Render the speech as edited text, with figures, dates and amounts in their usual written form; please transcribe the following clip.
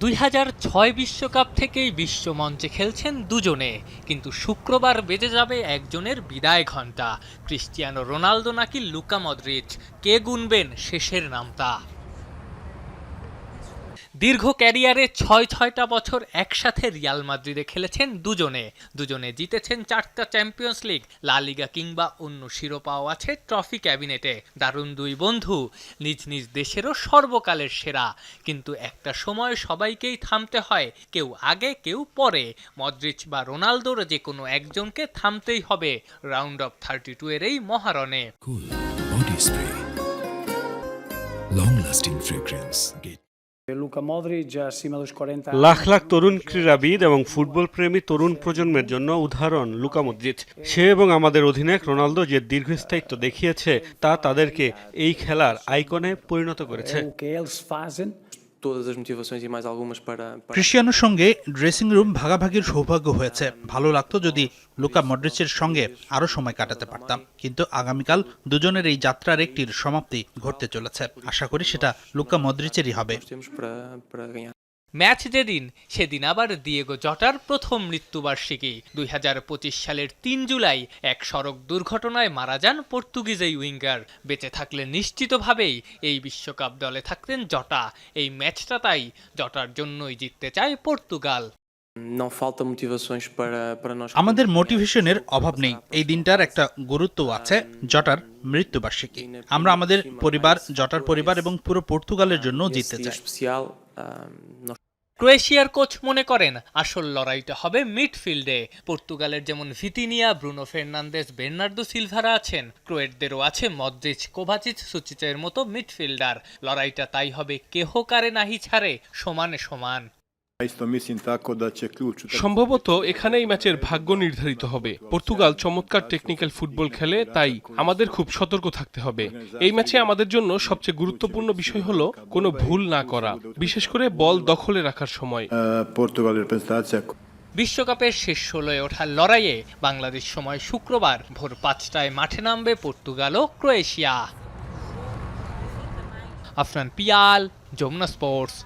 2006 বিশ্বকাপ থেকেই বিশ্বমঞ্চে খেলছেন দুজনে, কিন্তু শুক্রবার বেজে যাবে একজনের বিদায় ঘণ্টা। ক্রিস্টিয়ানো রোনালদো নাকি লুকা মদ্রিচ, কে গুনবেন শেষের নামটা? দীর্ঘ ক্যারিয়ারে ছয়টা বছর একসাথে রিয়াল মাদ্রিদে খেলেছেন দুজনে জিতেছেন 4টা চ্যাম্পিয়ন্স লিগ, লা লিগা কিংবা অন্য শিরোপাও আছে ট্রফি ক্যাবিনেটে। দারুণ দুই বন্ধু, নিজ নিজ দেশেরও সর্বকালের সেরা। কিন্তু একটা সময় সবাইকেই থামতে হয়, কেউ আগে কেউ পরে। মদ্রিচ বা রোনালদোর যে কোনো একজনকে থামতেই হবে রাউন্ড অফ 32 এর এই মহারণে। Cool body spray, long lasting fragrance. Lakh lakh তরুণ ক্রীড়াবিদ এবং ফুটবল প্রেমী তরুণ প্রজন্মের জন্য উদাহরণ লুকা মদ্রিচ। সে এবং আমাদের অধিনায়ক রোনালদো যে দীর্ঘস্থায়িত্ব দেখিয়েছে তা তাদেরকে এই খেলার আইকনে পরিণত করেছে। ক্রিস্টিয়ানোর সঙ্গে ড্রেসিং রুম ভাগাভাগির সৌভাগ্য হয়েছে। ভালো লাগতো যদি লুকা মডরিচের সঙ্গে আরো সময় কাটাতে পারতাম, কিন্তু আগামীকাল দুজনের এই যাত্রার একটির সমাপ্তি ঘটতে চলেছে। আশা করি সেটা লুকা মডরিচেরই হবে। ম্যাচ যেদিন, সেদিন আবার দিয়েগো জটার প্রথম মৃত্যুবার্ষিকী। 2025 সালের 3 জুলাই এক সড়ক দুর্ঘটনায় মারা যান পর্তুগিজ এই উইঙ্গার। বেঁচে থাকলে নিশ্চিতভাবেই এই বিশ্বকাপ দলে থাকতেন জটা। এই ম্যাচটা তাই জটার জন্যই জিততে চায় পর্তুগাল। আমাদের মোটিভেশনের অভাব নেই। এই দিনটার একটা গুরুত্ব আছে। জটার মৃত্যুবার্ষিকী। আমরা আমাদের পরিবার, জটার পরিবার এবং পুরো পর্তুগালের জন্য জিততে চাই। ক্রোয়েশিয়ার কোচ মনে করেন আসল লড়াইটা হবে মিডফিল্ডে। পর্তুগালের যেমন ভিতিনিয়া, ব্রুনো ফের্নান্দেস, বের্নার্দো সিলভারা আছেন, ক্রোয়েটদেরও আছে মদ্রিচ, কোভাচিচ, সুচিচের মতো মিডফিল্ডার। লড়াইটা তাই হবে কেহ কারে নাহি ছাড়ে, সমানে সমান। সম্ভবত এখানেই ম্যাচের ভাগ্য নির্ধারিত হবে। পর্তুগাল চমৎকার টেকনিক্যাল ফুটবল খেলে, তাই আমাদের খুব সতর্ক থাকতে হবে। এই ম্যাচে আমাদের জন্য সবচেয়ে গুরুত্বপূর্ণ বিষয় হলো কোনো ভুল না করা, বিশেষ করে বল দখলে রাখার সময়। বিশ্বকাপের শেষ 16-এ ওঠার লড়াইয়ে বাংলাদেশ সময় শুক্রবার ভোর 5টায় মাঠে নামবে পর্তুগাল ও ক্রোয়েশিয়া। আফরান পিয়াল, যমুনা স্পোর্টস।